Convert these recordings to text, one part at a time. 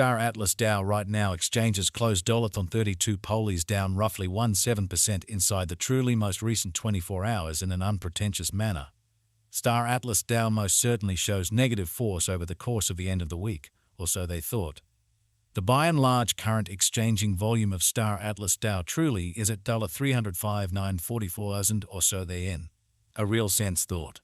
Star Atlas DAO right now exchanges closed on 32 polies down roughly 17% inside the truly most recent 24 hours in an unpretentious manner. Star Atlas DAO most certainly shows negative force over the course of the end of the week, or so they thought. The by and large current exchanging volume of Star Atlas DAO truly is at $305,944,000 or so they in. A real sense thought.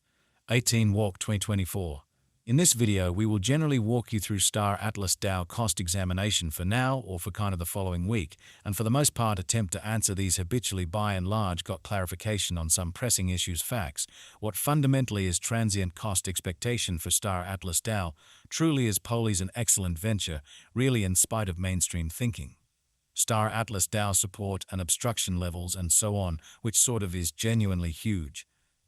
18 Walk 2024. In this video, we will generally walk you through Star Atlas DAO cost examination for now or for kind of the following week, and for the most part attempt to answer these habitually by and large got clarification on some pressing issues facts. What fundamentally is transient cost expectation for Star Atlas DAO truly is polies an excellent venture, really in spite of mainstream thinking. Star Atlas DAO support and obstruction levels and so on, which sort of is genuinely huge.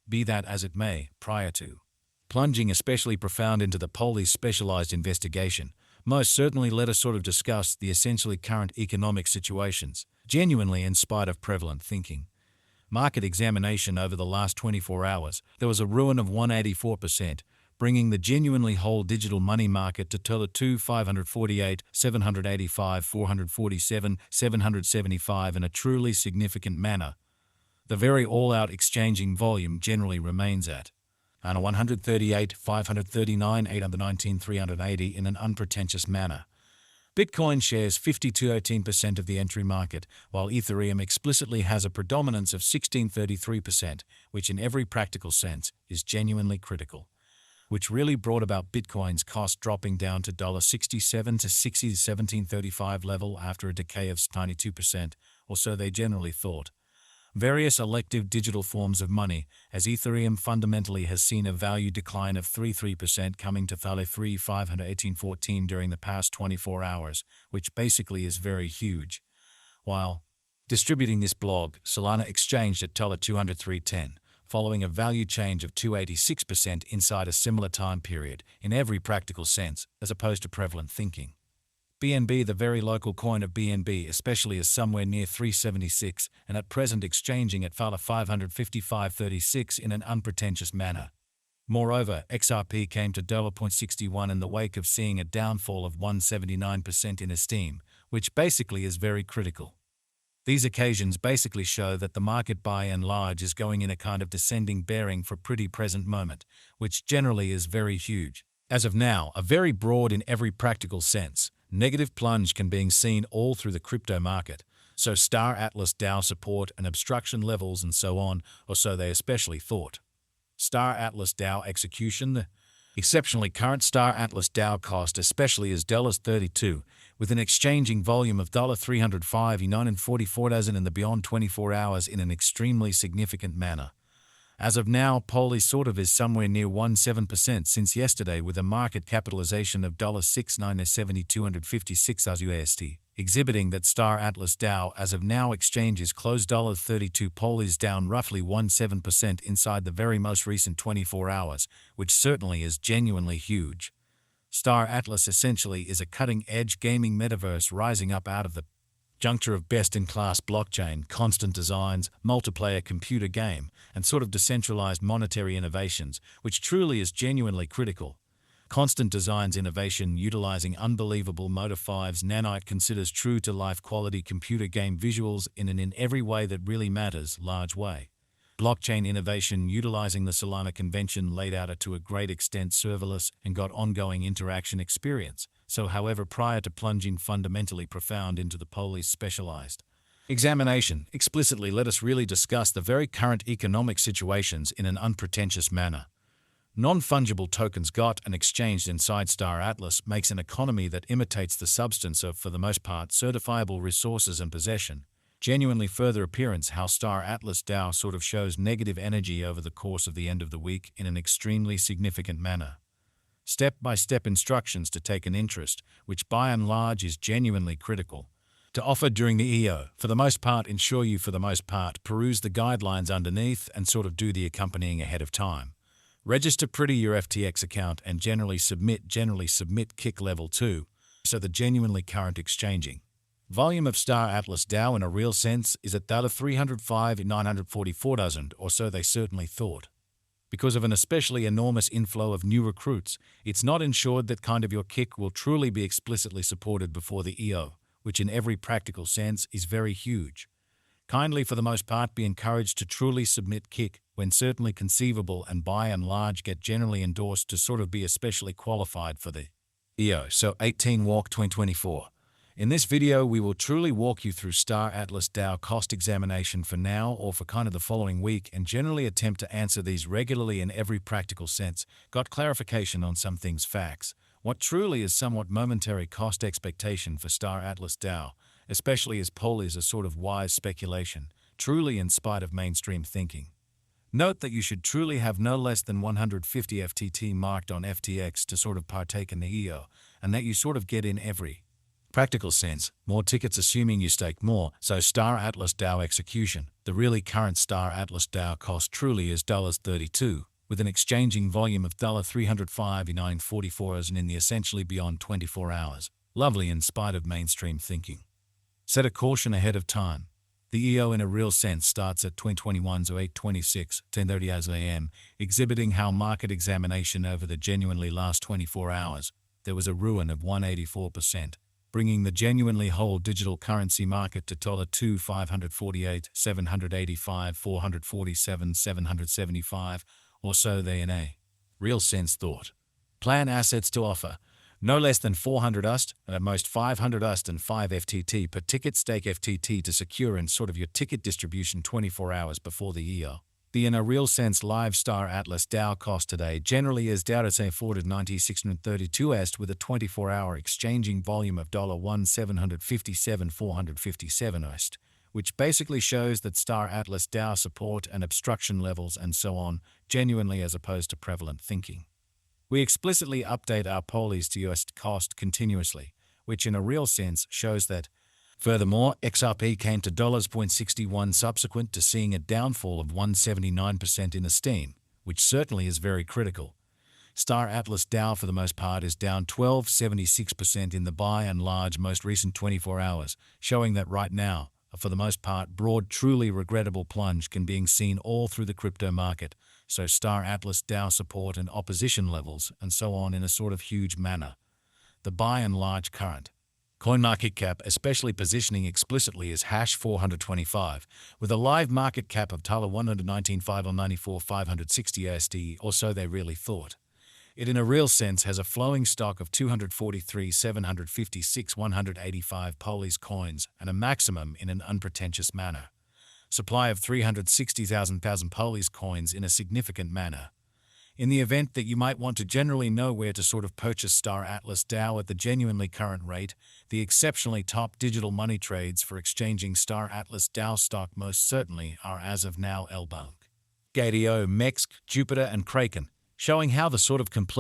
Be that as it may, prior to plunging especially profound into the polies specialized investigation, most certainly let us sort of discuss the essentially current economic situations, genuinely in spite of prevalent thinking. Market examination over the last 24 hours, there was a ruin of 184%, bringing the genuinely whole digital money market to $2 548, 785, 447, 775 in a truly significant manner. The very all-out exchanging volume generally remains at and 138, 539, 819, 380 in an unpretentious manner. Bitcoin shares 52.18% of the entry market, while Ethereum explicitly has a predominance of 16.33%, which in every practical sense is genuinely critical, which really brought about Bitcoin's cost dropping down to $67 to $17.35 level after a decay of 92%, or so they generally thought. Various elective digital forms of money, as Ethereum fundamentally has seen a value decline of 33% coming to $3,518.14 during the past 24 hours, which basically is very huge. While distributing this blog, Solana exchanged at $203.10, following a value change of 286% inside a similar time period, in every practical sense, as opposed to prevalent thinking. BNB, the very local coin of BNB, especially is somewhere near 376 and at present exchanging at $555.36 in an unpretentious manner. Moreover, XRP came to $0.61 in the wake of seeing a downfall of 179% in esteem, which basically is very critical. These occasions basically show that the market by and large is going in a kind of descending bearing for pretty present moment, which generally is very huge. As of now, a very broad in every practical sense, negative plunge can be seen all through the crypto market, so Star Atlas DAO support and obstruction levels and so on, or so they especially thought. Star Atlas DAO execution, the exceptionally current Star Atlas DAO cost especially is $32, with an exchanging volume of $305.44 in the beyond 24 hours in an extremely significant manner. As of now, polies sort of is somewhere near 17% since yesterday with a market capitalization of $69.7256 USD, exhibiting that Star Atlas DAO as of now exchanges closed $32 polies down roughly 17% inside the very most recent 24 hours, which certainly is genuinely huge. Star Atlas essentially is a cutting-edge gaming metaverse rising up out of the juncture of best-in-class blockchain, constant designs, multiplayer computer game, and sort of decentralized monetary innovations, which truly is genuinely critical. Constant designs innovation utilizing unbelievable Motor 5's nanite considers true-to-life quality computer game visuals in an in every way that really matters large way. Blockchain innovation utilizing the Solana convention laid out to a great extent serverless and got ongoing interaction experience. So however prior to plunging fundamentally profound into the polies specialized examination, explicitly let us really discuss the very current economic situations in an unpretentious manner. Non-fungible tokens got and exchanged inside Star Atlas makes an economy that imitates the substance of, for the most part, certifiable resources and possession. Genuinely further appearance how Star Atlas DAO sort of shows negative energy over the course of the end of the week in an extremely significant manner. Step-by-step instructions to take an interest, which by and large is genuinely critical. To offer during the EO, for the most part ensure you for the most part peruse the guidelines underneath and sort of do the accompanying ahead of time. Register pretty your FTX account and generally submit kick level 2, so the genuinely current exchanging volume of Star Atlas DAO in a real sense is at $305,944,000 or so they certainly thought. Because of an especially enormous inflow of new recruits, it's not ensured that kind of your kick will truly be explicitly supported before the EO, which in every practical sense is very huge. Kindly for the most part be encouraged to truly submit kick when certainly conceivable and by and large get generally endorsed to sort of be especially qualified for the EO. So 18 Walk 2024. In this video, we will truly walk you through Star Atlas DAO cost examination for now or for kind of the following week and generally attempt to answer these regularly in every practical sense, got clarification on some things facts, what truly is somewhat momentary cost expectation for Star Atlas DAO, especially as poll is a sort of wise speculation, truly in spite of mainstream thinking. Note that you should truly have no less than 150 FTT marked on FTX to sort of partake in the EO, and that you sort of get in every practical sense, more tickets assuming you stake more, so Star Atlas DAO execution, the really current Star Atlas DAO cost truly is $32, with an exchanging volume of $359.44 and in the essentially beyond 24 hours. Lovely in spite of mainstream thinking. Set a caution ahead of time. The EO in a real sense starts at 2021's 0826, 10:30 AM, exhibiting how market examination over the genuinely last 24 hours, there was a ruin of 184%. Bringing the genuinely whole digital currency market to $2 548 785 447 775 or so they in a real sense thought. Plan assets to offer. No less than 400 UST and at most 500 UST and 5 FTT per ticket stake FTT to secure in sort of your ticket distribution 24 hours before the EO. The in a real sense live Star Atlas DAO cost today generally is down at say 49632 est with a 24-hour exchanging volume of $1,757 457 est, which basically shows that Star Atlas DAO support and obstruction levels and so on, genuinely as opposed to prevalent thinking. We explicitly update our polies to US cost continuously, which in a real sense shows that. Furthermore, XRP came to $0.61 subsequent to seeing a downfall of 179% in the steam, which certainly is very critical. Star Atlas DAO for the most part is down 12.76% in the by and large most recent 24 hours, showing that right now, for the most part, broad truly regrettable plunge can be seen all through the crypto market, so Star Atlas DAO support and opposition levels and so on in a sort of huge manner. The by and large current CoinMarketCap especially positioning explicitly as hash 425, with a live market cap of $119,594,560 USD, or so they really thought. It in a real sense has a flowing stock of 243,756,185 Polies coins and a maximum in an unpretentious manner. Supply of 360,000 Polies coins in a significant manner. In the event that you might want to generally know where to sort of purchase Star Atlas DAO at the genuinely current rate, the exceptionally top digital money trades for exchanging Star Atlas DAO stock most certainly are as of now Elbunk, Gateo, Mex, Jupiter and Kraken, showing how the sort of complete